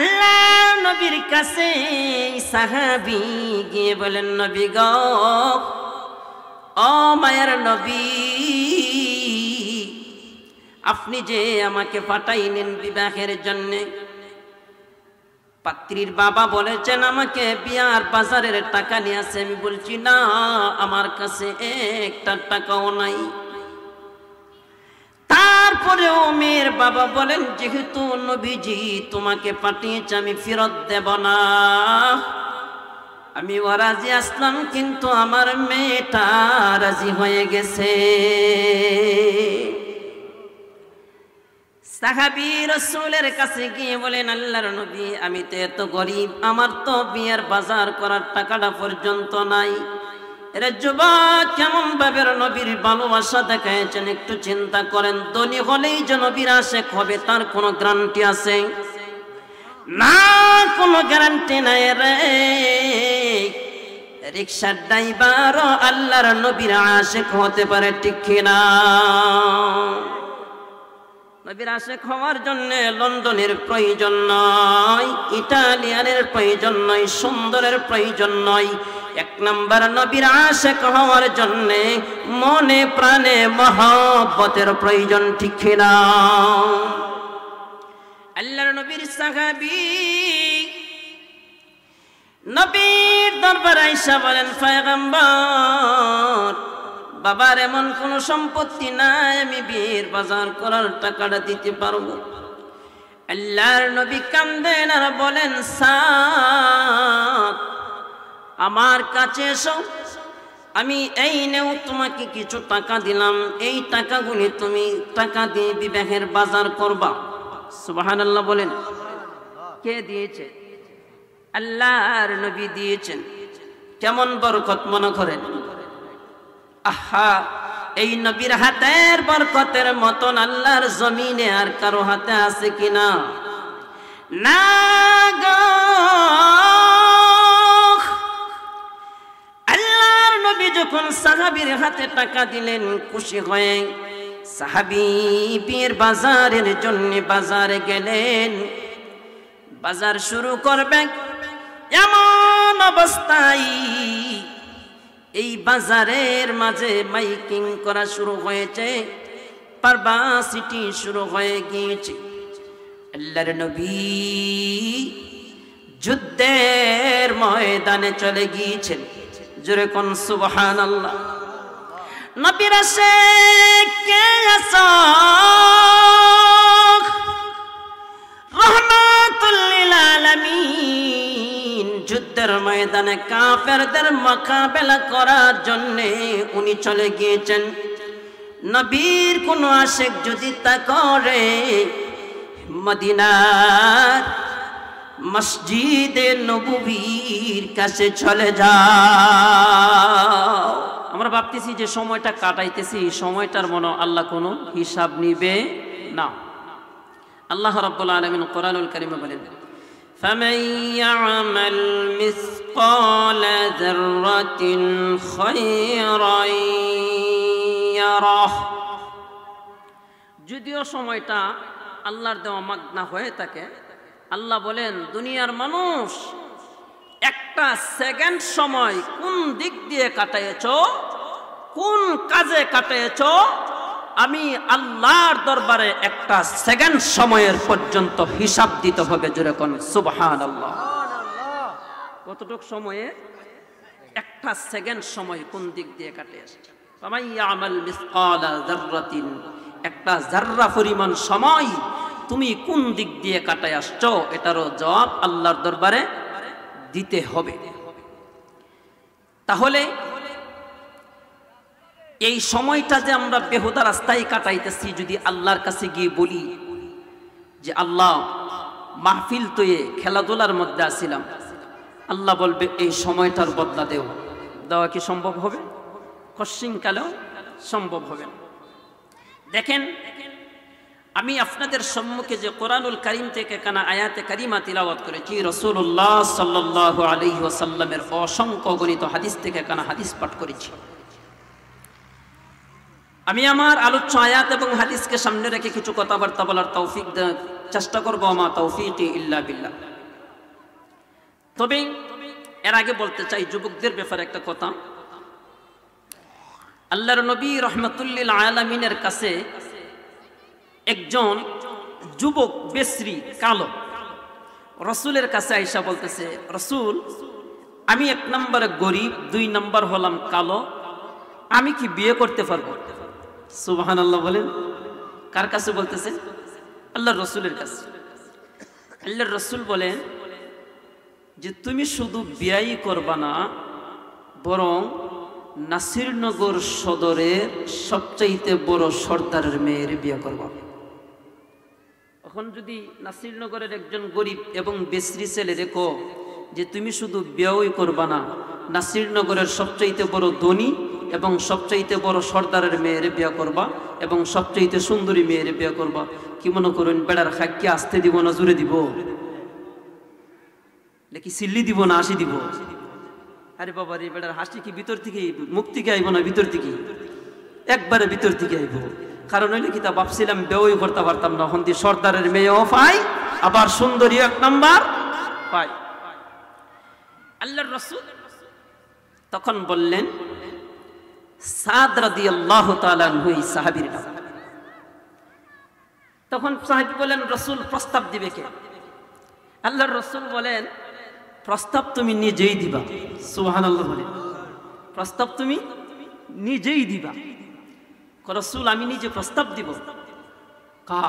আল্লাহ নবীর কাছে সাহাবী গিয়ে বলেন, নবী গো, ও মায়ের নবী, আপনি যে আমাকে পাঠাইলেন বিবাহের জন্য, পাত্রীর বাবা বলেছেন আমাকে বিয়ার বাজারের টাকা নিয়ে আসে। আমি বলছি না, আমার কাছে একটা টাকাও নাই। তারপরেও মেয়ের বাবা বলেন, যেহেতু নবীজি তোমাকে পাঠিয়েছে আমি ফেরত দেব না। আমি রাজি আসলাম, কিন্তু আমার মেয়েটা রাজি হয়ে গেছে। সাহাবী রাসূলের কাছে গিয়ে বলেন, আল্লাহর নবী, আমি তো এত গরিব, আমার তো বিয়ের বাজার করার টাকাটা পর্যন্ত নাই। এরা যুবক কেমন ভাবে নবীর ভালোবাসা দেখাইছেন, একটু চিন্তা করেন। ধনী হলেই যে নবীর আশেক হবে তার কোনো গ্যারান্টি আছে? না, কোনো গ্যারান্টি নাই রে। রিকশার ড্রাইভারও আল্লাহর নবীর আশেক হতে পারে, ঠিক কিনা? নবীর আশেক হওয়ার জন্য লন্ডনের প্রয়োজন নয়, ইটালিয়ানের প্রয়োজন নয়, সুন্দরের প্রয়োজন নয়। এক নাম্বার নবীর আশেক হওয়ার জন্য মনে প্রাণে মহব্বতের প্রয়োজন, ঠিক কিনা? আল্লাহর নবীর সাহাবী নবীর দরবারে আয়েশা বলেন, পয়গম্বর, বাবার এমন কোন সম্পত্তি নাই আমি বিয়ের বাজার করার টাকাটা দিতে পারবো। আল্লাহর নবী কান্দেন আর বলেন, সাদ, আমার কাছে এসো, আমি এই নেও তোমাকে কিছু টাকা দিলাম, এই টাকাগুলি তুমি টাকা দিয়ে বিবাহের বাজার করবা। সুবহানাল্লাহ বলেন। কে দিয়েছে? আল্লাহর নবী দিয়েছেন। কেমন বরকত মনে করেন? আহা, এই নবীর হাতের বরকতের মতন আল্লাহর জমিনে আর কারো হাতে আছে কিনা? না গো। আল্লাহর নবী যখন সাহাবীর হাতে টাকা দিলেন, খুশি হয়ে সাহাবী বিয়ের বাজারের জন্য বাজারে গেলেন। বাজার শুরু করবেন, এমন অবস্থায় এই বাজারের মাঝে মাইকিং করা শুরু হয়েছে, পাবলিসিটি শুরু হয়ে গিয়েছে। আল্লাহর নবী যুদ্ধের ময়দানে চলে গিয়েছেন। জোরে কোন সুবহানাল্লাহ। নবীর আশিক কে আছো, রহমাতুল লিল আলামিন, যুদ্ধের ময়দানে কাফেরদের মোকাবেলা করার জন্য উনি চলে গিয়েছেন। নবীর কোন আশিক যদি তা করে, মদিনার মসজিদে নববীর কাছে চলে যাও। আমরা ভাবতেছি যে সময়টা কাটাইতেছি, সময়টার মনে আল্লাহ কোনো হিসাব নিবে না। আল্লাহ রাব্বুল আলামিন কোরআনুল কারীমে বলেন, ফামান ইয়ামাল মিসকালা যাররাতিন খায়রান ইয়ারাহ। যদিও সময়টা আল্লাহর দেওয়া মাগনা হয়ে থাকে, আল্লাহ বলেন, দুনিয়ার মানুষ একটা সেকেন্ড সময় কোন দিক দিয়ে কাটাইছো, কোন কাজে কাটাইছো, আমি আল্লাহর দরবারে একটা সেকেন্ড সময়ের পর্যন্ত হিসাব দিতে হবে। জোরে কোন সুবহানাল্লাহ। কতটুক সময়ে? একটা সেকেন্ড সময় কোন দিক দিয়ে কাটিয়েছে। ফামান ইয়ামাল মিসকালা যাররাতিন, একটা জাররা পরিমাণ সময় তুমি কোন দিক দিয়ে কাটায় আসছো, এটারও জবাব আল্লাহর দরবারে দিতে হবে। তাহলে এই সময়টা যে আমরা বেহুদা রাস্তায় কাটাইতেছি, যদি আল্লাহর কাছে গিয়ে বলি যে আল্লাহ, মাহফিল তো খেলাধুলার মধ্যে আসছিলাম, আল্লাহ বলবে এই সময়টার বদলা দেও। দেওয়া কি সম্ভব হবে? কশিনকালেও সম্ভব হবে না। দেখেন, আমি আপনাদের সম্মুখে যে কোরআনুল কারীম থেকে কানা আয়াতে কারিমা তিলাওয়াত করেছি, রাসূলুল্লাহ সাল্লাল্লাহু আলাইহি ওয়াসাল্লামের অসংখ্য গণিত হাদিস থেকে কানা হাদিস পাঠ করেছি। আমি আমার আলোচ্য আয়াত এবং হাদিসকে সামনে রেখে কিছু কথাবার্তা বলার তৌফিক চেষ্টা করব। আমা তৌফিকি ইল্লা বিল্লাহ। তবে এর আগে বলতে চাই যুবকদের ব্যাপারে একটা কথা। আল্লাহর নবী রহমাতুল্লিল আলামিনের কাছে একজন যুবক বেশ্রী কালো রসুলের কাছে আইসা বলতেছে, রসুল আমি 1 নম্বরে গরিব, 2 নম্বর হলাম কালো, আমি কি বিয়ে করতে পারবো? সুবহানাল্লাহ বলেন। কার কাছে বলতেছে? আল্লাহর রসুলের কাছে। আল্লাহর রসুল বলেন যে তুমি শুধু বিয়েই করবা না, বরং নাসিরনগর সদরের সবচাইতে বড় সর্দারের মেয়ের বিয়ে করবা। এখন যদি নাসিরনগরের একজন গরিব এবং বেশ্রী ছেলে রেখো যে তুমি শুধু বিয়েই করবা না, নাসিরনগরের সবচাইতে বড় ধনী এবং সবচাইতে বড় সর্দারের মেয়ের বিয়ে করবা এবং সবচাইতে সুন্দরী মেয়ের বিয়ে করবা, কি মনে করুন বেড়ার খাকি আসতে দিব না জুড়ে দিব? নাকি সিল্লি দিব না হাসি দিব? আরে বাবা রে, বেড়ার হাসি কি ভিতর থেকে, মুখ থেকে আইব না ভিতর থেকে? একবারে ভিতর থেকে আইব। কারণ হইলে কি তা ভাবছিলাম বেওই করতে পারতাম না, এখন সর্দারের মেয়েও পাই, আবার সুন্দরী 1 নাম্বার পাই। আল্লাহর রাসূল তখন বললেন, সাদ রাদিয়াল্লাহু তাআলা আনহু সাহাবীর নাম। তখন সাহাবী বলেন, রাসূল প্রস্তাব দিবে কে? আল্লাহর রাসূল বলেন, প্রস্তাব তুমি নিজেই দিবা। সুবহানাল্লাহ বলেন, প্রস্তাব তুমি নিজেই দিবা। রাসূল আমি নিজে প্রস্তাব দিব? কা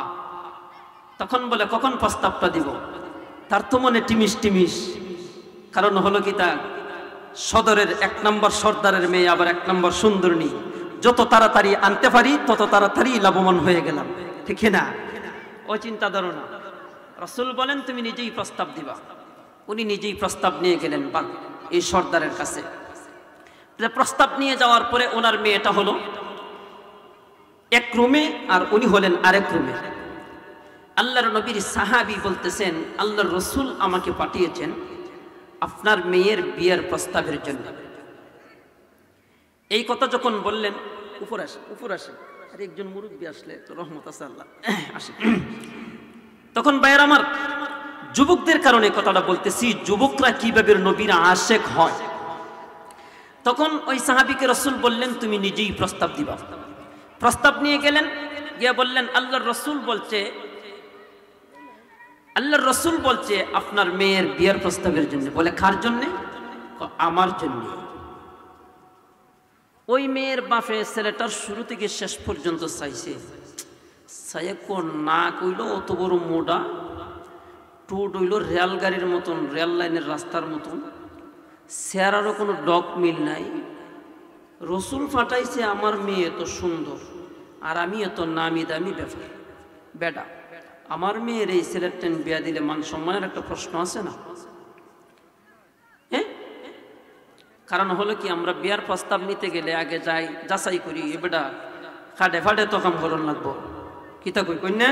তখন বলে, কখন প্রস্তাবটা দিব? তার তো মনে টিমিস টিমিস, কারণ হলো কি তা সদরের 1 নম্বর সর্দারের মেয়ে, আবার 1 নম্বর সুন্দরী, যত তাড়াতাড়ি আনতে পারি তত তাড়াতাড়ি লাভবান হয়ে গেলাম, ঠিক না? ওই চিন্তা ধারণা। রাসূল বলেন তুমি নিজেই প্রস্তাব দিবা। উনি নিজেই প্রস্তাব নিয়ে গেলেন এই সর্দারের কাছে। প্রস্তাব নিয়ে যাওয়ার পরে ওনার মেয়েটা হলো 1 রুমে আর উনি হলেন আরেক রুমে। আল্লাহর নবীর সাহাবী বলতেছেন, আল্লাহর রাসূল আমাকে পাঠিয়েছেন আপনার মেয়ের বিয়ের প্রস্তাবের জন্য। এই কথা যখন বললেন, উপর আসে আর একজন মুরব্বী আসলে তো রহমত আছে আল্লাহ আসে। তখন ভাইয়ের আমার, যুবকদের কারণে কথাটা বলতেছি, যুবকরা কিভাবে নবীর আশেক হয়। তখন ওই সাহাবীকে রাসূল বললেন তুমি নিজেই প্রস্তাব দিবা। প্রস্তাব নিয়ে গেলেন, গিয়ে বললেন আল্লাহর রাসূল বলছে আপনার মেয়ের বিয়ের প্রস্তাবের জন্য। বলে কার জন্য? আমার জন্য। ওই মেয়ের বাপে ছেলেটার শুরু থেকে শেষ পর্যন্ত চাইছে, না কইল অত বড় মোটা, টোট হইল রেল গাড়ির মতন, রেল লাইনের রাস্তার মতন, চেহারারও কোনো ডক মিল নাই। রসুল ফাটাইছে আমার মেয়ে এত সুন্দর আর আমি এত নামি দামি ব্যাপার বেটা, আমার মেয়ের এই ছেলের টেন বিয়া দিলে মান সম্মানের একটা প্রশ্ন আছে না? হ্যাঁ, কারণ হলো কি আমরা বিয়ার প্রস্তাব নিতে গেলে আগে যাই যাচাই করি, এ বেটা খাটে ফাটে তো কাম করন লাগবো, কিতা কই কন্যা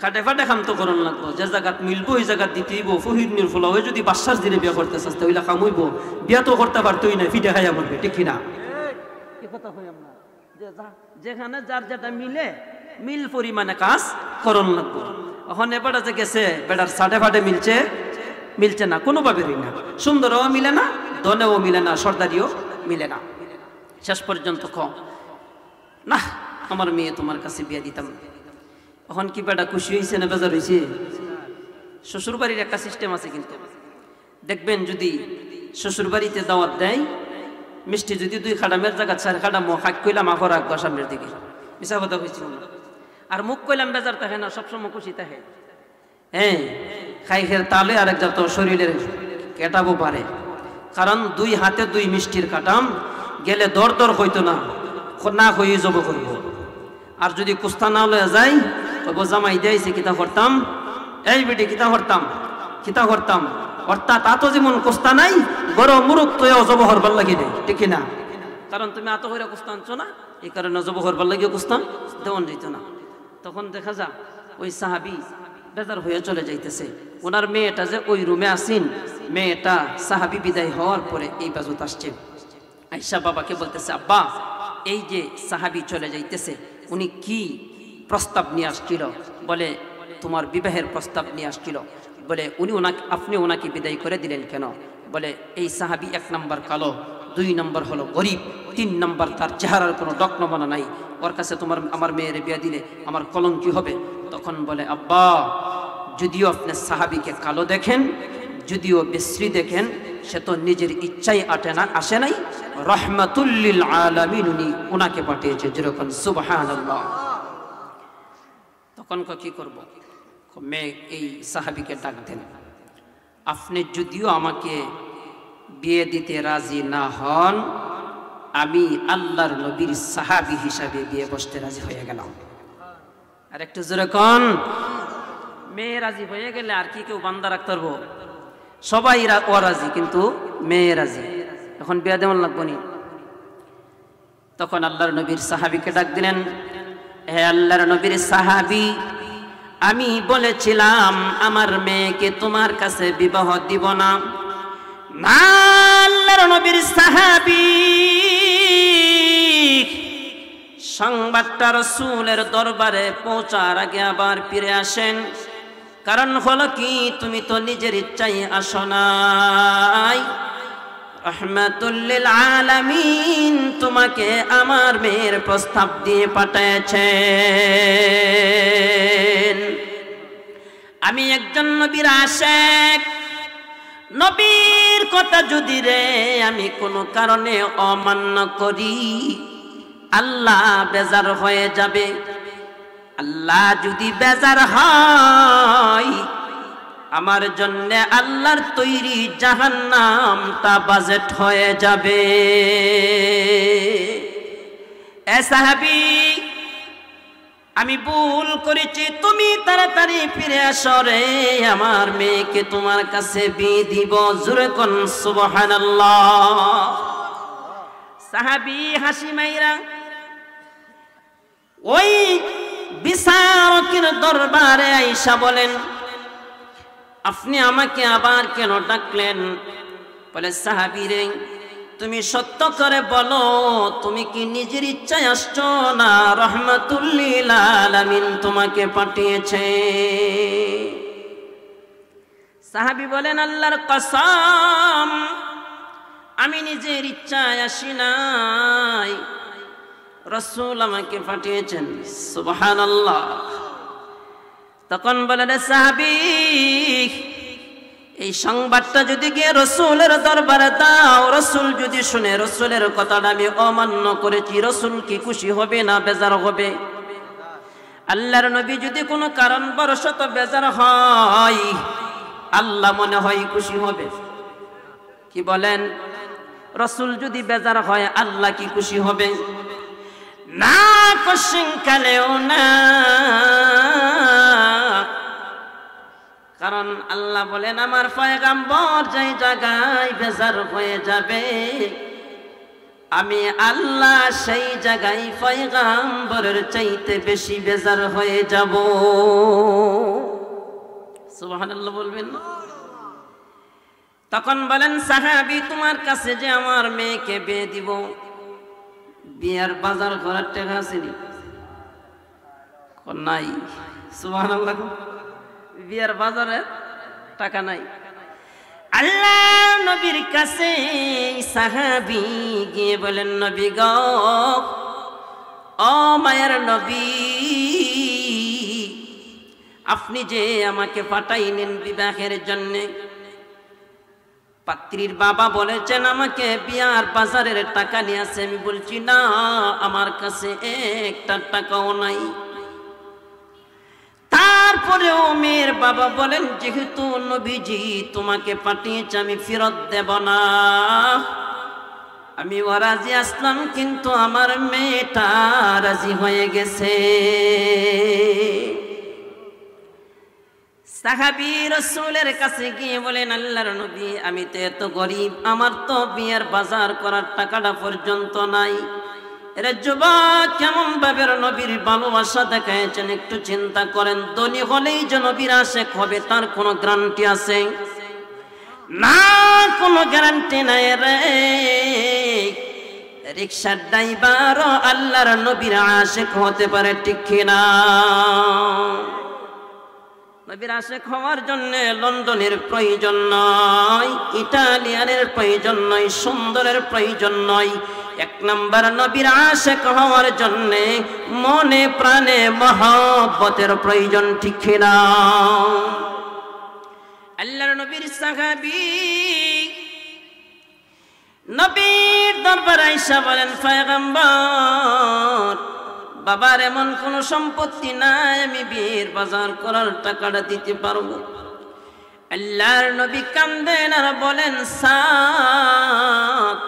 খাটে ফাটে কাম তো করন লাগবো, যে জায়গাত মিলবো ওই জায়গাত দিতে হইব। ফহির ফলা হয়ে যদি বাচ্চার দিনে বিয়া করতে চাস্তে ওইলা কাম হইব, বিয়া তো করতে পারতোই না, ফিটে খাইয়া মরবে, ঠিক কিনা? যেখানে যার যেটা মিলে মিল পরিমাণে কাজ করন লাগবো। এখন এবারে যে গেছে বেটার সাটে ফাটে মিলছে না, কোনোভাবেই না, সুন্দরও মিলে না, দনেও মিলে না, সর্দারিও মিলে না। শেষ পর্যন্ত না আমার মেয়ে তোমার কাছে বিয়ে দিতাম। এখন কি বেটা খুশি হয়েছে না বেজার হয়েছে? শ্বশুর বাড়ির একটা সিস্টেম আছে, কিন্তু দেখবেন যদি শ্বশুর বাড়িতে দাওয়াত দেয়, মিষ্টি যদি 2 খাডামের জায়গা 4 খাডাম খাক কইলাম আফর রাখবো সামনের দিকে, মিশা কথা হয়েছিল না। আর মুখ কইলাম বেজার থাকে না, সবসময় খুশি থাকে। হ্যাঁ, খাই খেয়ে তালে আরেক যত শরীরের কেটাবো পারে, কারণ 2 হাতে 2 মিষ্টির কাটাম গেলে দর দর হইতো না, না হয়ে জব করবো। আর যদি কুস্তা না লয়ে যাই তবু জামাই দিয়েছে কিতা করতাম, এই বেটি কিতা করতাম, অর্থাৎ আতো যেমন কুস্তা নাই বড় মুরুখ তো জব হরবার লাগে নেই, ঠিক না? কারণ তুমি আতো হইরা কুস্তা আনছো না, এই কারণে জব হরবার লাগে কুস্তা দেওয়ান যেত না। তখন দেখা যা ওই সাহাবী বেজার হয়ে চলে যাইতেছে, ওনার মেয়েটা যে ওই রুমে আসিন, মেয়েটা সাহাবী বিদায় হওয়ার পরে এই বাজুত আসছে, আয়েশা বাবাকে বলতেছে, আব্বা এই যে সাহাবী চলে যাইতেছে উনি কি প্রস্তাব নিয়ে আসছিল? বলে তোমার বিবাহের প্রস্তাব নিয়ে আসছিল। বলে আপনি ওনাকে বিদায় করে দিলেন কেন? বলে এই সাহাবী 1 নম্বর কালো, 2 নম্বর হলো গরিব, 3 নম্বর তার চেহারার কোনো ডকনমানা নাই, ওর কাছে আমার মেয়ের বিয়ে দিলে আমার কলঙ্কি হবে। তখন বলে আব্বা, যদিও আপনি সাহাবীকে কালো দেখেন, যদিও বিশ্রী দেখেন, সে তো নিজের ইচ্ছাই আসে নাই, রহমাতুল লিল আলামিন উনাকে পাঠিয়েছে, যেরকম সুবহানাল্লাহ। তখন কি করব? মেয়ে এই সাহাবীকে ডাক দেন, আপনি যদিও আমাকে বিয়ে দিতে রাজি না হন, আমি আল্লাহর নবীর সাহাবী হিসাবে বিয়ে বসতে রাজি হয়ে গেলাম। আর একটু জোরে কোন। মেয়ে রাজি হয়ে গেলে আর কি কেউ বান্দা রাখতে পারবো? সবাই রাজি, কিন্তু মেয়ে রাজি। এখন বিয়ে দেওয়ান লাগবো নি। তখন আল্লাহর নবীর সাহাবীকে ডাক দিলেন, হে আল্লাহর নবীর সাহাবী, আমি বলেছিলাম আমার মেয়েকে তোমার কাছে বিবাহ দিব না। না, আল্লাহর নবীর সাহাবী সংবাদটা রাসূলের দরবারে পৌঁছার আগে আবার ফিরে আসেন। কারণ হলো কি, তুমি তো নিজের ইচ্ছাই আসো নাই, রহমাতুল লিল আলামিন তোমাকে আমার মেয়ের প্রস্তাব দিয়ে পাঠিয়েছেন। আমি একজন নবীর আশিক, নবীর কথা যদি আমি কোনো কারণে অমান্য করি, আল্লাহ বেজার হয়ে যাবে। আল্লাহ যদি বেজার হয়, আমার জন্য আল্লাহর তৈরি জাহান্নামটা বাজেট হয়ে যাবে। এ সাহাবী, আমি ভুল করেছি, তুমি তাড়াতাড়ি ফিরে আসো রে, আমার মেয়েকে তোমার কাছে বিয়ে দিব। জোরে কোন সুবহানাল্লাহ। সাহাবী হাসি মাইরা ওই বিচারকের দরবারে আইসা বলেন, আপনি আমাকে আবার কেন ডাকলেন? বলে, সাহাবী রে, তুমি সত্য করে বলো, তুমি কি নিজের ইচ্ছায় আসছো না রহমাতুল লিল আলামিন তোমাকে পাঠিয়েছে? সাহাবী বলেন, আল্লাহর কসম, আমি নিজের ইচ্ছায় আসি নাই, রাসূল আমাকে পাঠিয়েছেন। সুবহানাল্লাহ। তখন বলেন, সাহাবী, এই সংবাদটা যদি গিয়ে রাসূলের দরবারে দাও, রাসূল যদি শুনে রাসূলের কথাটা আমি অমান্য করেছি, রাসূল কি খুশি হবে না বেজার হবে? আল্লাহর নবী যদি কোনো কারণবশত বেজার হয়, আল্লাহ মনে হয় খুশি হবে? কি বলেন? রাসূল যদি বেজার হয়, আল্লাহ কি খুশি হবে? না, কশিনকালেও না। কারণ আল্লাহ বলেন, আমার পয়গম্বর যেই জায়গায় বেজার হয়ে যাবে, আমি আল্লাহ সেই জায়গায় পয়গম্বরের চাইতে বেশি বেজার হয়ে যাব। সুবহানাল্লাহ বলবেন না? তখন বলেন, সাহাবী, তোমার কাছে যে আমার মেয়েকে বিয়ে দিব, বিয়ার বাজার করার টাকা আছে নাই? সুবহানাল্লাহ। বিয়ার বাজারে টাকা নাই। আল্লাহ নবীর কাছে সাহাবী গিয়ে বলেন, নবী গো, ও মায়ের নবী, আপনি যে আমাকে পাঠাইলেন বিবাহের জন্য, পাত্রীর বাবা বলেছেন আমাকে বিয়ার বাজারের টাকা নিয়ে আসে। আমি বলছি না, আমার কাছে একটা টাকাও নাই। তারপরেও মেয়ের বাবা বলেন, যেহেতু নবীজি তোমাকে পাঠিয়েছে, আমি ফেরত দেব না। আমি রাজি আসলাম, কিন্তু আমার মেয়েটা রাজি হয়ে গেছে। সাহাবী রাসূলের কাছে গিয়ে বলেন, আল্লাহর নবী, আমি তো এত গরিব, আমার তো বিয়ের বাজার করার টাকাটা পর্যন্ত নাই। এরা যুবক কেমন ভাবে নবীর ভালোবাসা দেখাচ্ছেন, একটু চিন্তা করেন। ধনী হলেই যে নবীর আশিক হবে তার কোনো গ্যারান্টি আছে? না, কোনো গ্যারান্টি নাই রে। রিকশার ড্রাইভারও আল্লাহর নবীর আশিক হতে পারে, ঠিক কিনা? নবীর আশিক হওয়ার জন্য লন্ডনের প্রয়োজন নয়, ইটালিয়ানের প্রয়োজন নয়, সুন্দরের প্রয়োজন নয়। এক নাম্বার নবীর আশিক হওয়ার জন্য মনে প্রাণে মহব্বতের প্রয়োজন, ঠিক কিনা? আল্লাহর নবীর সাহাবী নবীর দরবারে আয়েশা বলেন, পয়গম্বর, বাবার এমন কোন সম্পত্তি নাই আমি বিয়ের বাজার করার টাকাটা দিতে পারবো। আল্লাহর নবী কান্দেন আর বলেন, সাদ,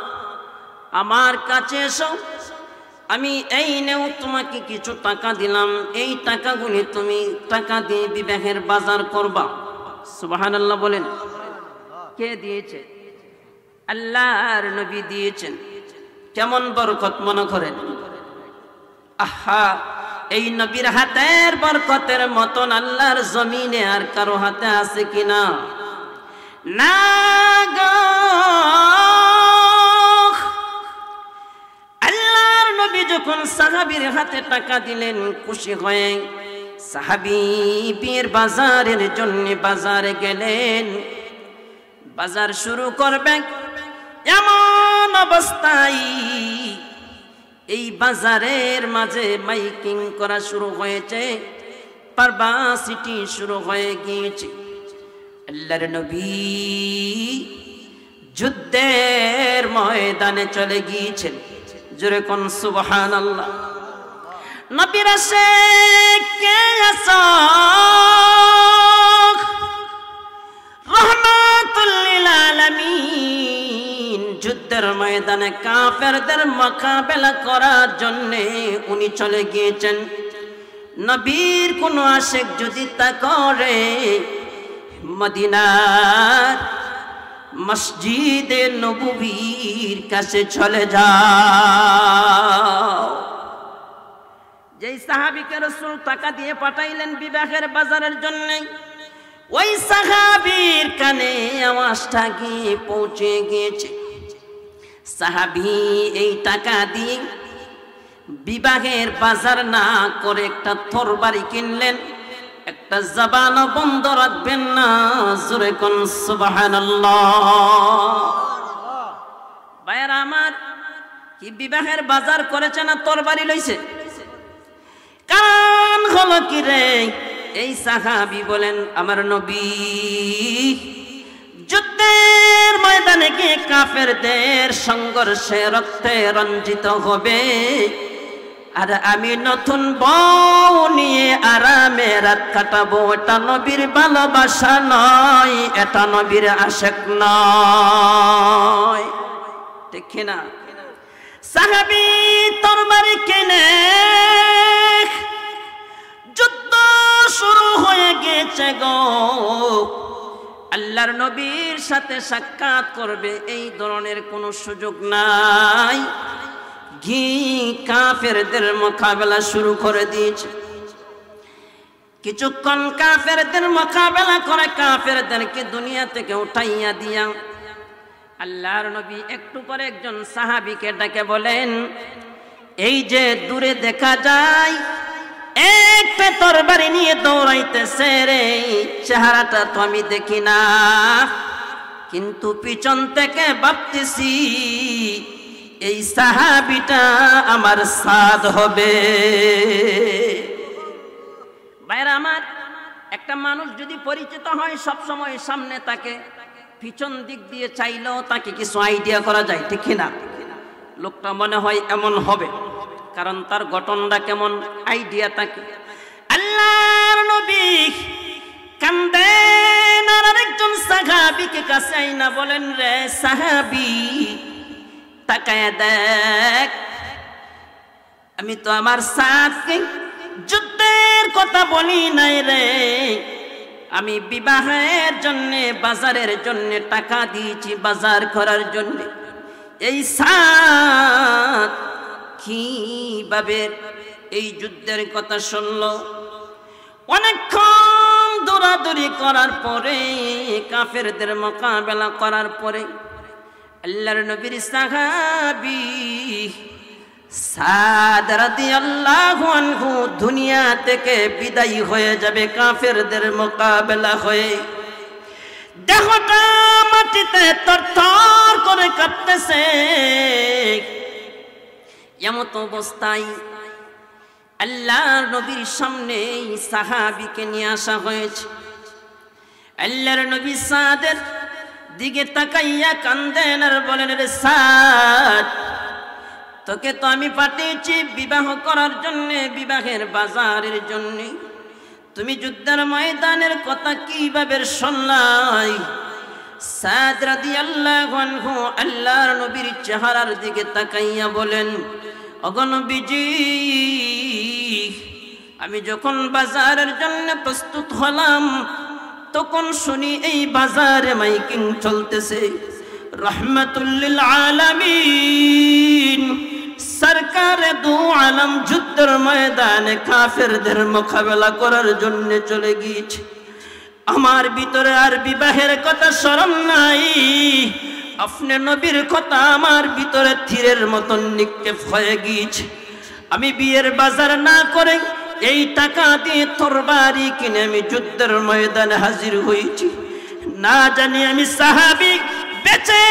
আমার কাছে এসো, আমি এই নেও তোমাকে কিছু টাকা দিলাম, এই টাকাগুলি তুমি টাকা দিয়ে বিবাহের বাজার করবা। সুবহানাল্লাহ বলেন। কে দিয়েছে? আল্লাহর নবী দিয়েছেন। কেমন বরকত মনে করেন? আহা, এই নবীর হাতের বরকতের মতন আল্লাহর জমিনে আর কারো হাতে আছে কিনা? না গো। আল্লাহর নবী যখন সাহাবীর হাতে টাকা দিলেন, খুশি হয়ে সাহাবী বিয়ের বাজারের জন্য বাজারে গেলেন। বাজার শুরু করবেন, এমন অবস্থায় এই বাজারের মাঝে মাইকিং করা শুরু হয়েছে, পাবলিসিটি শুরু হয়ে গিয়েছে। আল্লাহর নবী যুদ্ধের ময়দানে চলে গিয়েছেন। জোরে কোন সুবহানাল্লাহ। নবীর আশিক কে আছো? রহমাতুল লিল আলামিন যুদ্ধের ময়দানে কাফেরদের মোকাবেলা করার জন্য উনি চলে গিয়েছেন। নবীর কোন আশিক যদি তা করে, মদিনার মসজিদে নববীর কাছে চলে যাও। যেই সাহাবীকে রাসূল টাকা দিয়ে পাঠাইলেন বিবাহের বাজারের জন্য, ওই সাহাবীর কানে আওয়াজটা গিয়ে পৌঁছে গিয়েছে। সাহাবী এই টাকা দিয়ে বিবাহের বাজার না করে একটা তরবারি কিনলেন। একটা জবান বন্ধ রাখবেন না, জোরে কোন সুবহানাল্লাহ। ভাইরা আমার, কি বিবাহের বাজার করেছে না তরবারি লইছে? কারণ হলো কি রে? এই সাহাবী বলেন, আমার নবী যুদ্ধের ময়দানে গিয়ে কাফেরদের সংঘর্ষে রক্তে রঞ্জিত হবে, আর আমি নতুন বউ নিয়ে আরামে রাত কাটাবো। এটা নবীর ভালোবাসা নয়, এটা নবীর আশিক নয়, ঠিক না? সাহাবী তরবারি কিনে যুদ্ধ শুরু হয়ে গেছে গো। আল্লাহর নবীর সাথে সাক্ষাৎ করবে এই ধরনের কোনো সুযোগ নাই। কাফেরদের মোকাবেলা শুরু করে দিয়েছে। কিছুক্ষণ কাফেরদের মোকাবেলা করে কাফেরদেরকে দুনিয়া থেকে উঠাইয়া দিয়া আল্লাহর নবী একটু পরে একজন সাহাবীকে ডেকে বলেন, এই যে দূরে দেখা যায় একটা তরবারি নিয়ে দৌড়াইতেছে রে, চেহারাটা তো আমি দেখি না, কিন্তু পিছন থেকে ভাবতেছি এই সাহাবীটা আমার সাদ হবে। ভাইরা আমার, একটা মানুষ যদি পরিচিত হয় সব সময় সামনে তাকে, পিছন দিক দিয়ে চাইলেও তাকে কিছু আইডিয়া করা যায়, ঠিক না? লোকটা মনে হয় এমন হবে, কারণ তার গঠনটা কেমন, আইডিয়া থাকে। আল্লাহর নবী কান্দেন আর আরেকজন সাহাবীকে কাছে আইনা বলেন, রে সাহাবী, তাকায় দেখ, আমি তো আমার সাথে যুদ্ধের কথা বলি নাই রে, আমি বিবাহের জন্য বাজারের জন্য টাকা দিয়েছি, বাজার করার জন্য। এই সাথ কিভাবে এই যুদ্ধের কথা শুনলো? অনেকক্ষণ দৌড়াদৌড়ি করার পরে, কাফেরদের মোকাবেলা করার পরে আল্লাহর নবীর সাহাবী সাদ রাদিয়াল্লাহু আনহু দুনিয়া থেকে বিদায় হয়ে যাবে কাফেরদের মোকাবেলা হয়ে। দেহটা মাটিতে তরতর করে কাঁপতেছে। এমত অবস্থায় আল্লাহর নবীর সামনে সাহাবীকে নিয়ে আসা হয়েছে। আল্লাহর নবী সাদের দিকে তাকাইয়া কান্দেন আর বলেন, রে সাদ, তোকে তো আমি পাঠিয়েছি বিবাহ করার জন্য, বিবাহের বাজারের জন্য। তুমি যুদ্ধের ময়দানের কথা কিভাবে শুনলাই? সাদ রাদিয়াল্লাহু আনহু আল্লাহর নবীর চেহারার দিকে তাকাইয়া বলেন, ওগো নবীজি, আমি যখন বাজারের জন্য প্রস্তুত হলাম তখন শুনি এই বাজারে মাইকিং চলতেছে, রহমাতুল লিল আলামিন সরকারে দু আলম যুদ্ধের ময়দানে কাফেরদের মোকাবেলা করার জন্য চলে গিয়েছে। আমার ভিতরে আর বিবাহের কথা স্মরণ নাই। আপনি নবীর কথা আমার ভিতরে তীরের মতন নিক্ষেপ হয়ে গিয়েছে। আমি বিয়ের বাজার না করে এই টাকা দিয়ে তরবারি কিনে আমি যুদ্ধের ময়দানে হাজির হয়েছি। না জানি আমি সাহাবী বেঁচে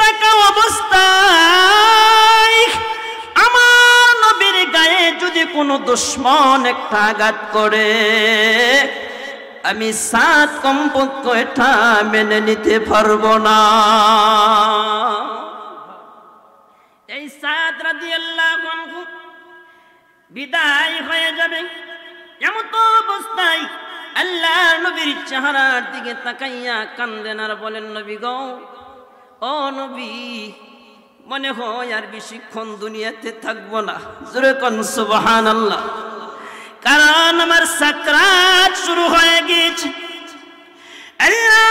থাকা অবস্থায় আমার নবীর গায়ে যদি কোনো দুশমন একটা আঘাত করে, আমি সাত কমপক্ষ এটা মেনে নিতে পারবো না। এই সাদ রাদিয়াল্লাহু আনহু বিদায় হয়ে যাবে। এমন তো অবস্থায় আল্লাহ নবীর চেহারার দিকে তাকাইয়া কান্দেন আর বলেন, নবী গো, ও নবী, মনে হয় আর বেশিক্ষণ দুনিয়াতে থাকবো না। জোরে কোন সুবহানাল্লাহ। কারণ আমার সাকরাত শুরু হয়ে গেছে। আল্লাহ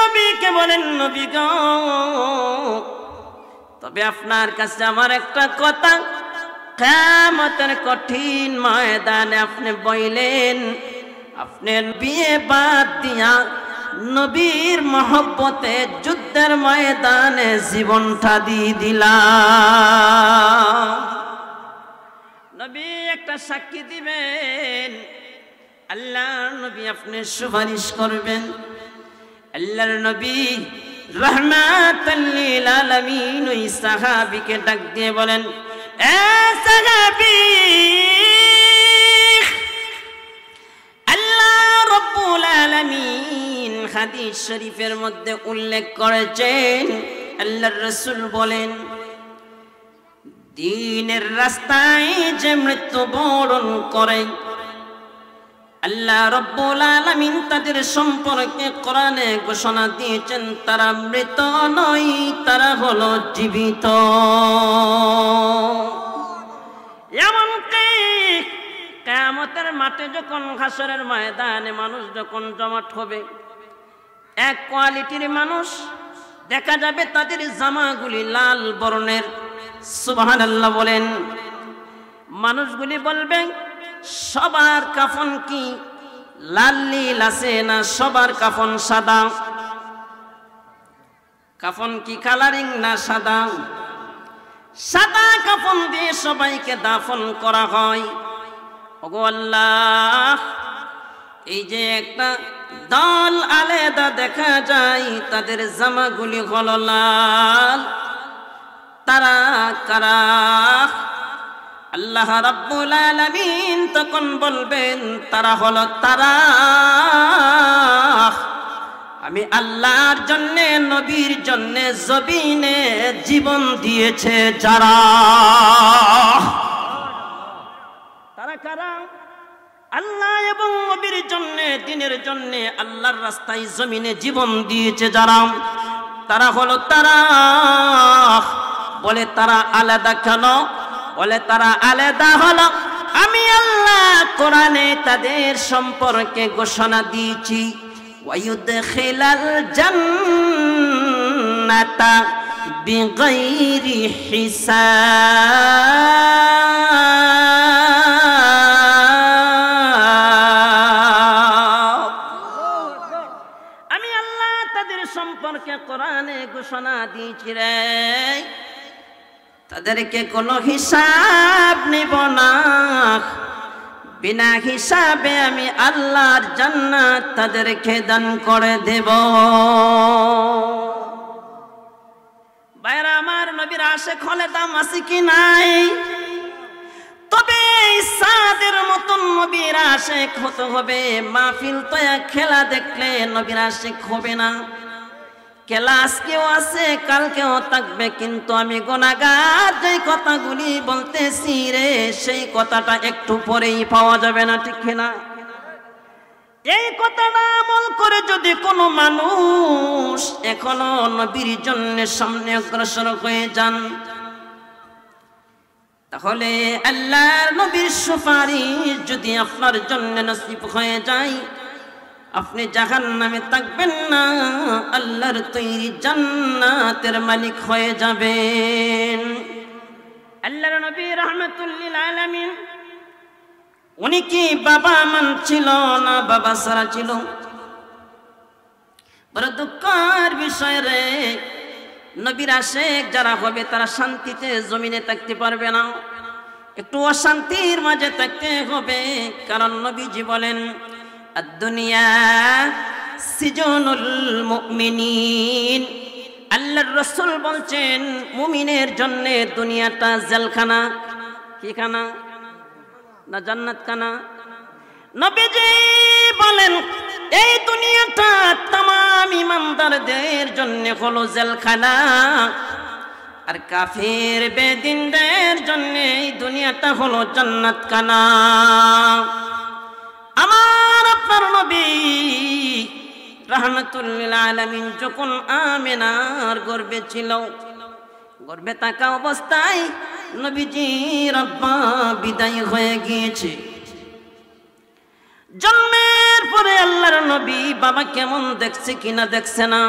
নবীকে বলেন, নবী গো, তবে আপনার কাছে আমার একটা কথা, কিয়ামতের কঠিন ময়দানে আপনি বইলেন আপনি বিয়ে বাদ দিয়া নবীর মহব্বতে যুদ্ধের ময়দানে জীবনটা দিয়ে দিলাম। নবী একটা সাক্ষী দিবেন, আল্লাহর নবী আপনি সুপারিশ করবেন। আল্লাহর নবী রাহমাতাল লিল আলামিন ওই সাহাবীকে ডাক দিয়ে বলেন, এ সাহাবী, আল্লাহ রাব্বুল আলামিন হাদিস শরীফের মধ্যে উল্লেখ করেছেন, আল্লাহর রাসূল বলেন, দ্বীনের রাস্তায় যে মৃত্যুবরণ করে আল্লাহ রাব্বুল আলামিন তাদের সম্পর্কে কোরআনে ঘোষণা দিয়েছেন, তারা মৃত নয়, তারা হলো জীবিত। এমনকি কিয়ামতের মাঠে যখন হাসরের ময়দানে মানুষ যখন জমাট হবে, এক কোয়ালিটির মানুষ দেখা যাবে, তাদের জামাগুলি লাল বর্ণের। সুবহানাল্লাহ বলেন। মানুষগুলি বলবেন, সবার কাফন কি লাল নীল আছে না সবার কাফন সাদা? কাফন কি কালারিং না সাদা? সাদা কাফন দিয়ে সবাইকে দাফন করা হয়। ওগো আল্লাহ, এই যে একটা দল আলাদা দেখা যায়, তাদের জামাগুলি হলো লাল, তারা কারা? আল্লাহ রাব্বুল আলামিন তখন বলবেন, তারা হলো তারা আমি আল্লাহর জন্যে নবীর জন্যে জমিনে জীবন দিয়েছে যারা। তারা কারা? আল্লাহ এবং নবীর জন্যে, দ্বীনের জন্যে, আল্লাহর রাস্তায় জমিনে জীবন দিয়েছে যারা, তারা হলো তারা। বলে তারা আলাদা কেন? বলে তারা আলাদা হলো, আমি আল্লাহ কোরআনে তাদের সম্পর্কে ঘোষণা দিয়েছি, ওয়ায়ুদখিলাল জান্নাতা বিগাইরি হিসাব। আমি আল্লাহ তাদের সম্পর্কে কোরআনে ঘোষণা দিয়েছি রে, তাদেরকে কোনো হিসাব নিব না, বিনা হিসাবে আমি আল্লাহর জান্নাত তাদেরকে দান করে দেব। ভাইরা আমার, নবীর আশিক হলে দাম আছে কি নাই? তবে সাদের মতন নবীর আশিক হতে হবে। মাহফিল তো খেলা দেখলে নবীর আশিক হবে না। খেলা আজকেও আছে, কালকেও থাকবে, কিন্তু আমি গুনাহগার যে কথাগুলি বলতেছি রে, সেই কথাটা একটু পরেই পাওয়া যাবে না, ঠিক না? এই কথাটা আমল করে যদি কোনো মানুষ এখনো নবীর জন্য সামনে অগ্রসর হয়ে যান, তাহলে আল্লাহর নবীর সুপারিশ যদি আপনার জন্য নসিব হয়ে যায়, আপনি জাহান্নামে থাকবেন না, আল্লাহর তৈরি জান্নাতের মালিক হয়ে যাবেন। আল্লাহর নবী রাহমাতুল লিল আলামিন, উনি কি বাবা মানছিল না বাবা ছাড়া ছিল? বড় দুঃখের বিষয় রে, নবীর আশিক যারা হবে তারা শান্তিতে জমিনে থাকতে পারবে না, একটু অশান্তির মাঝে থাকতে হবে। কারণ নবীজি বলেন, আদ-দুনিয়া সিজনুল মুমিনিন। আল্লাহর রাসূল বলছেন, মুমিনের জন্য দুনিয়াটা জেলখানা। কি খানা? না জান্নাত খানা? নবীজি বলেন, এই দুনিয়াটা तमाम ইমানদারদের জন্য হলো জেলখানা, আর কাফির বেদিনদের জন্য এই দুনিয়াটা হলো জান্নাত খানা। আমার আপনার নবী রাহমাতুল লিল আলামিন যখন আমিনার গর্ভে ছিল, গর্ভে থাকা অবস্থায় নবীজির আব্বা বিদায় হয়ে গিয়েছে। জন্মের পরে আল্লাহর নবী বাবা কেমন দেখছে কিনা দেখছে না?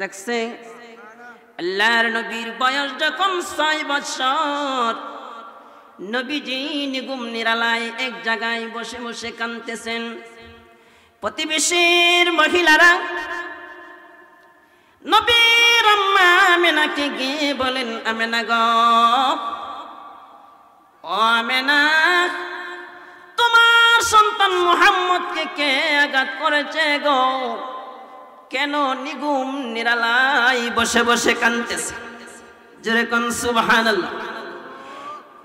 দেখছে। আল্লাহর নবীর বয়স যখন 6 বছর, নবীজি নিগুম নিরালায় এক জায়গায় বসে বসে কাঁদতেছেন। প্রতিবেশীর মহিলারা নবীর আম্মা আমেনাকে গিয়ে বলেন, আমেনা গো, ও আমেনা, তোমার সন্তান মুহাম্মদকে কে আঘাত করেছে গো? কেন নিগুম নিরালায় বসে বসে কাঁদতেছে? যেরকম সুবহানাল্লাহ।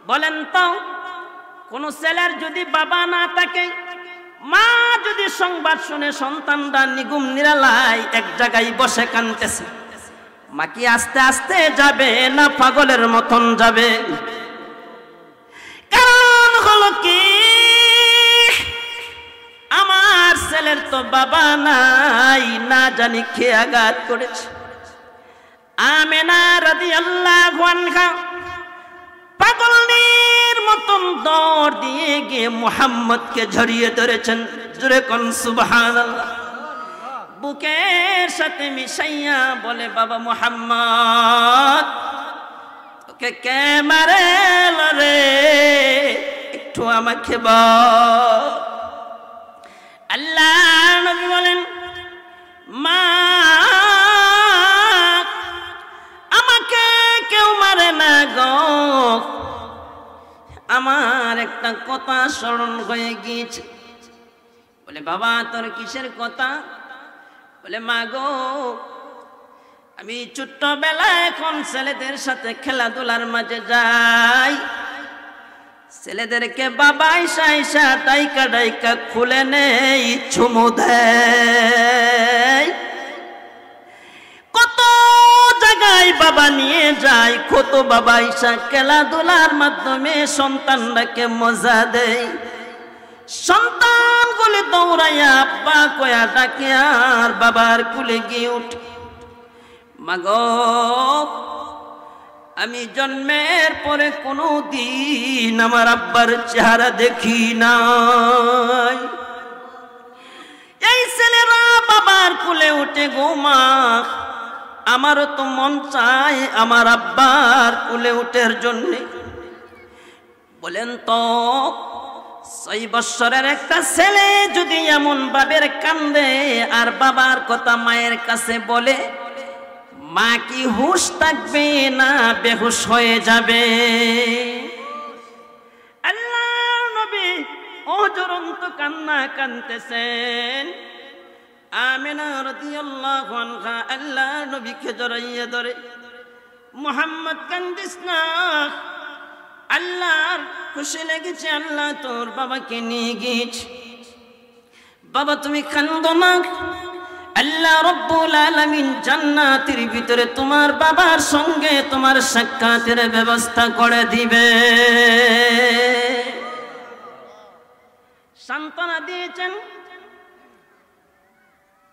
বলেন তো, কোন ছেলের যদি বাবা না থাকে, মা যদি সংবাদ শুনে সন্তানরা নিগুম নিরালায় এক জায়গায় বসে কাঁদতেছে, মা কি আস্তে আস্তে যাবে না পাগলের মতন যাবে? কারণ হলো কি, আমার ছেলের তো বাবা নাই, না জানি কে আঘাত করেছে। আমেনা রাদিয়াল্লাহু আনহা পাগলের মতন দৌড় দিয়ে গিয়ে মুহাম্মদকে জড়িয়ে ধরেছেন। জোরে কোন সুবহানাল্লাহ। বুকের সাথে মিশাইয়া বলে, বাবা মুহাম্মদ, তোকে কে মারে রে? একটু আমাকে বল। আল্লাহ নবী বলেন, মা, আমাকে কেউ মারে না গো, আমার একটা কথা স্মরণ হয়ে গিয়েছে। বলে, বাবা তোর কিসের কথা? বলে, মা গো, আমি ছোট্টবেলায় এখন ছেলেদের সাথে খেলাধুলার মাঝে যাই, ছেলেদেরকে বাবা আইসা আইসা ডাইকা ডাইকা খুলে নেই, চুমু দেয়। কত জায়গায় বাবা নিয়ে যায়, কত বাবা আইসা খেলাধুলার মাধ্যমে সন্তানটাকে মজা দেয়। সন্তানগুলি দৌড়াইয়া আব্বা কয়া ডাকে আর বাবার কুলে গিয়ে উঠে। মাগো, আমি জন্মের পরে কোনো দিন আমার আব্বার চেহারা দেখি নাই। এই ছেলেরা বাবার কুলে উঠে, গো মা, আমারও তো মন চায় আমার আব্বার কুলে উঠের জন্যে। বলেন তো, 6 বছরের একটা ছেলে যদি এমন বাবের কান্দে আর বাবার কথা মায়ের কাছে বলে, মা কি হুঁশ থাকবে না বেহুশ হয়ে যাবে? আল্লাহর নবী অজরন্ত কান্না কাঁদতেছেন। আমিনা রাদিয়াল্লাহু আনহা আল্লাহর নবীকে জড়াইয়া ধরে, মুহাম্মদ কান্দিস না, আল্লাহর খুশি লেগেছে, আল্লাহ তোর বাবাকে নিয়ে গিয়েছে। বাবা তুমি কান্দো না, আল্লাহ রব্বুল আলামিন জান্নাতের ভিতরে তোমার বাবার সঙ্গে তোমার সাক্ষাতের ব্যবস্থা করে দিবে। সান্ত্বনা দিয়েছেন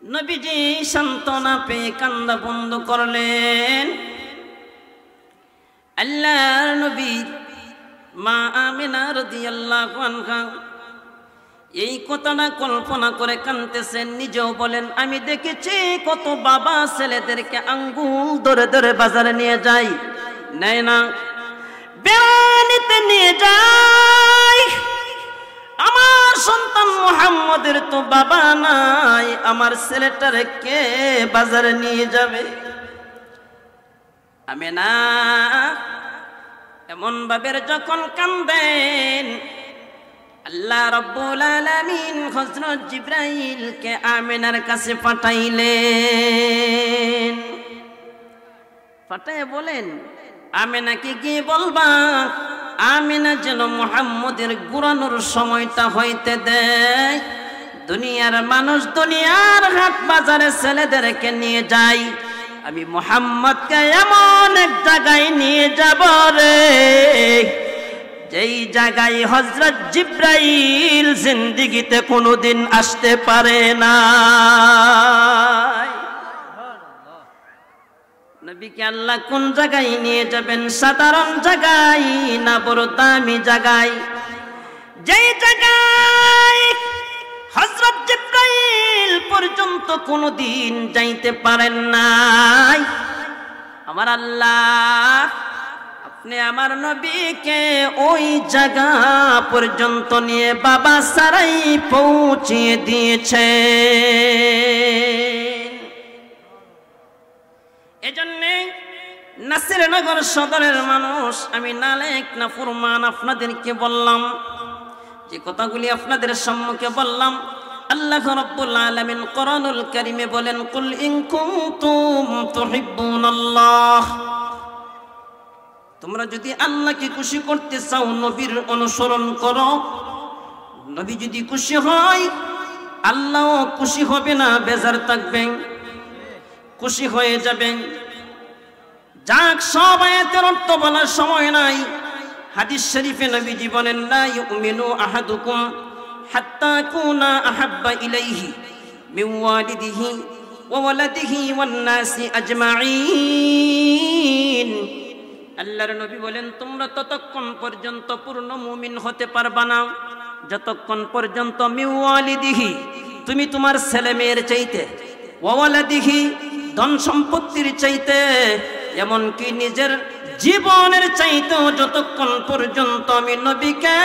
নবীজি। সান্ত্বনা পেয়ে কান্না বন্ধ করলেন। আল্লাহর নবী মা আমিনা রাদিয়াল্লাহু আনহা এই কথাটা কল্পনা করে কাঁদতেছেন। নিজেও বলেন, আমি দেখেছি কত বাবা ছেলেদেরকে আঙ্গুল ধরে ধরে বাজারে নিয়ে যায়, নেয় না, বেড়ানিতে নিয়ে যায়। আমার সন্তান মুহাম্মদের তো বাবা নাই, আমার ছেলেটারে কে বাজারে নিয়ে যাবে? আমিনা এমন ভাবে যখন কাঁদেন, আল্লাহ রাব্বুল আলামিন হযরত জিবরাইলকে আমিনার কাছে পাঠাইলেন। পাঠায় বলেন, আমিনাকে গিয়ে বলবা আমিনা যেন মুহাম্মদের ঘুরানোর সময়টা হইতে দেয়। দুনিয়ার মানুষ দুনিয়ার হাট বাজারে ছেলেদেরকে নিয়ে যায়, আমি মুহাম্মদকে এমন এক জায়গায় নিয়ে যাব রে, যেই জায়গায় হযরত জিবরাইল জিন্দেগিতে কোনোদিন আসতে পারে না। নবীকে আল্লাহ কোন জায়গায় নিয়ে যাবেন? সাধারণ জায়গায় না বড় দামি জায়গায়? যেই জায়গায় হযরত জিবরাইল পর্যন্ত কোনোদিন যাইতে পারেন নাই। আমার আল্লাহ আপনি আমার নবীকে ওই জায়গা পর্যন্ত নিয়ে বাবা সারাই পৌঁছিয়ে দিয়েছে। এজন্যে নাসিরনগর সদরের মানুষ, আমি নালায়েক না ফুরমান আপনাদেরকে বললাম, যে কথাগুলি আপনাদের সম্মুখে বললাম, আল্লাহ রাব্বুল আলামিন কোরআনুল কারীমে বলেন, কুল ইন কুনতুম তুহিব্বুনাল্লাহ, তোমরা যদি আল্লাহকে খুশি করতে চাও নবীর অনুসরণ করো। নবী যদি খুশি হয় আল্লাহও খুশি হবে না, বেজার থাকবেন, খুশি হয়ে যাবেন। যাক, সব আয়াতের অর্থ বলার সময় নাই। হাদিস শরীফে নবীজি বলেন, লা ইউমিনু আহাদুকুম হাত্তা কুনা আহাব্বা ইলাইহি মিন ওয়ালিদিহি ওয়া ওয়ালাদিহি ওয়ান নাসি আজমাইন। আল্লাহর নবী বলেন, তোমরা ততক্ষণ পর্যন্ত পূর্ণ মুমিন হতে পারবা না যতক্ষণ পর্যন্ত মিন ওয়ালিদিহি, তুমি তোমার ছেলে মেয়ের চাইতে, ওয়া ওয়ালাদিহি, ধন সম্পত্তির চাইতে, এমনকি নিজের জীবনের চাইতেও যতক্ষণ পর্যন্ত আমি নবীকে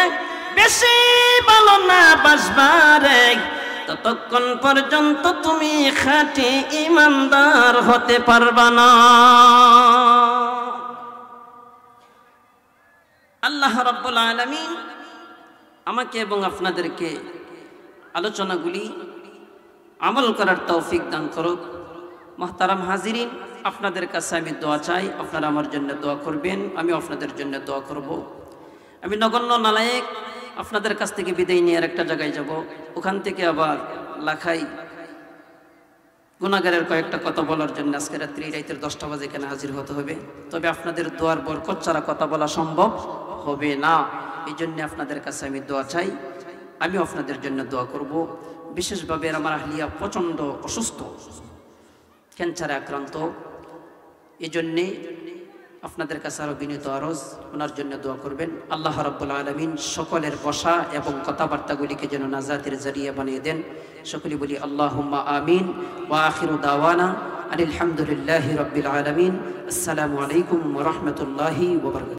বেশি ভালো না বাসবারে, ততক্ষণ পর্যন্ত তুমি খাঁটি ঈমানদার হতে পারবা না। আল্লাহ রাব্বুল আলামিন আমাকে এবং আপনাদেরকে আলোচনাগুলি আমল করার তৌফিক দান করুক। মুহতারাম হাজিরিন, আপনাদের কাছে আমি দোয়া চাই, আপনারা আমার জন্য দোয়া করবেন, আমি আপনাদের জন্য দোয়া করব। আমি নগণ্য নালায়েক আপনাদের কাছ থেকে বিদায় নিয়ে আরেকটা জায়গায় যাব, ওখান থেকে আবার লাখাই গুনাহগারের কয়েকটা কথা বলার জন্য আজকে রাতের 10টা বাজে এখানে হাজির হতে হবে। তবে আপনাদের দোয়ার বরকত ছাড়া কথা বলা সম্ভব হবে না। এই জন্য আপনাদের কাছে আমি দোয়া চাই, আমি আপনাদের জন্য দোয়া করব। বিশেষভাবে আমার আহলিয়া প্রচণ্ড অসুস্থ, ক্যান্সারে আক্রান্ত, এই জন্যে আপনাদের কাছে আরো বিনীত আরজ, ওনার জন্য দোয়া করবেন। আল্লাহ রাব্বুল আলামিন সকলের বসা এবং কথাবার্তাগুলিকে যেন নাজাতের জরিয়া বানিয়ে দেন। সকলে বলি আল্লাহুম্মা আমিন। ওয়া আখিরু দাওয়ানা আলহামদুলিল্লাহি রাব্বিল আলামিন। আসসালামু আলাইকুম ওয়া রাহমাতুল্লাহি ওয়া বারাকাতুহু।